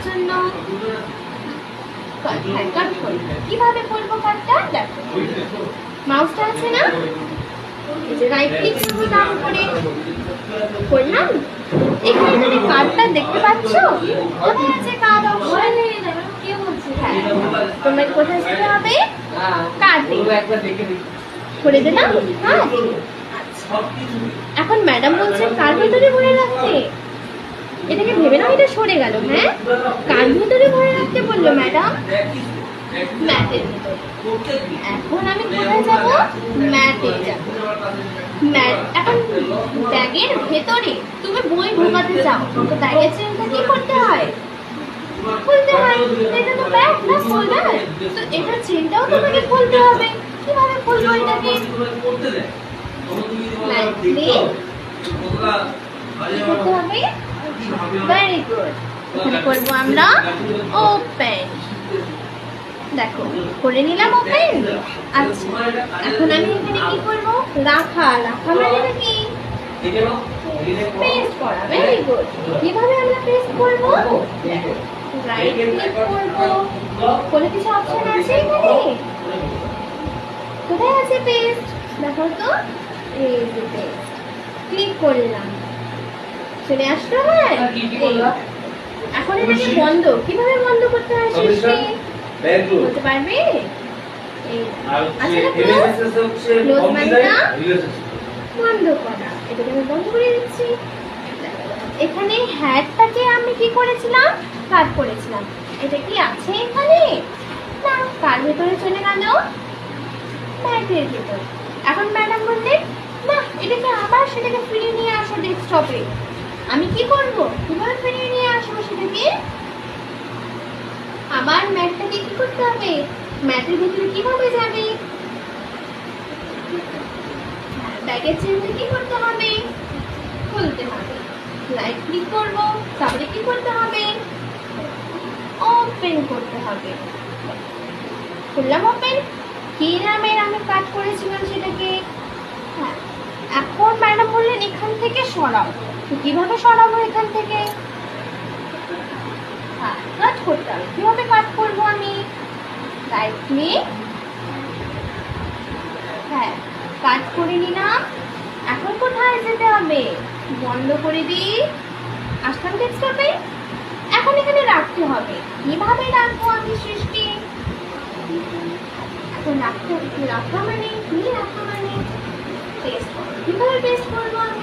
জন্য কাট করব। কিভাবে করবো কাটটা দেখো, মাউসটা আছে না, এই যে রাইট ক্লিক করলাম, করে করলাম। এখানে তুমি কার্ডটা দেখতে পাচ্ছ, কোথায় আছে কার্ড অপশন? কে বলছে? হ্যাঁ, তোমার কোথায় যেতে হবে? কার্ডে করে দিলাম। হ্যাঁ, এখন ম্যাডাম বলছেন কার ভিতরে ভরে রাখতে। এটাকে ভেবে নাও এটা সরে গেল। হ্যাঁ, কার ভিতরে ভরে রাখতে বললো ম্যাডাম? ম্যাটের ভিতরে। এখন আমি কোথায় যাব? ম্যাটে যাব। ম্যাট এখন ব্যাগের ভেতরে তুমি বই ঢোকাতে চাও, তো ব্যাগের চেনটা কি করতে হয়? খুলতে হয়। এটা তো ব্যাগ না, ফোল্ডার, তো এটার চেনটাও তোমাকে খুলতে হবে। কিভাবে খুলবো এটাকে? করতে হবে। Very good. এখানে করবো আমরা ওপেন। দেখো করে নিলাম ওপেন। আচ্ছা, এখন আমি এখানে কি করবো? রাখা। রাখা মানে কি? পেস্ট করা। Very good. কিভাবে আমরা পেস্ট করবো? রাইট ক্লিক করবো। কোনো কিছু অপশন আছে এখানে? কোথায় আছে পেস্ট? দেখো তো, এই যে পেস্ট। ক্লিক করলাম, চলে আসলো। হ্যাঁ, এখন এটাকে বন্ধ। কিভাবে বন্ধ করতে হয় সৃষ্টি বলতে পারবে? আচ্ছা, ক্লোজ মানে না বন্ধ করা। এটাকে আমি বন্ধ করে দিচ্ছি। এখানে হ্যাটটাকে আমি কি করেছিলাম? কাট করেছিলাম। এটা কি আছে এখানে? না, কার ভেতরে চলে গেল? ম্যাটের ভেতর। এখন ম্যাডাম বললেন না, এটাকে আবার সেটাকে ফিরিয়ে নিয়ে আসো ডেস্কটপে। আমি কি করব? কিভাবে ফিরিয়ে নিয়ে আসবো সেটাকে? আবার ম্যাটটাকে কি করতে হবে? ম্যাটের ভিতরে কিভাবে যাবে? ব্যাগের চেনটা কি করতে হবে? খুলতে হবে। রাইট ক্লিক করব, তারপরে কি করতে হবে? ওপেন করতে হবে। খুললাম ওপেন। কি নামের আমি কাট করেছিলাম সেটাকে? হ্যাঁ, এখন ম্যাডাম বললেন এখান থেকে সরাও। তো কিভাবে সরাবো এখান থেকে? হ্যাঁ, কাট করতে হবে। কিভাবে কাট করবো আমি? রাইট ক্লিক, হ্যাঁ, কাট করে নিলাম। এখন কোথায় যেতে হবে? বন্ধ করে দিই, আসলাম ডেস্কটপে। এখন এখানে রাখতে হবে। কিভাবে রাখবো আমি সৃষ্টি? এখন রাখা মানে কি? রাখা মানে পেস্ট করবো। কিভাবে পেস্ট করবো আমি?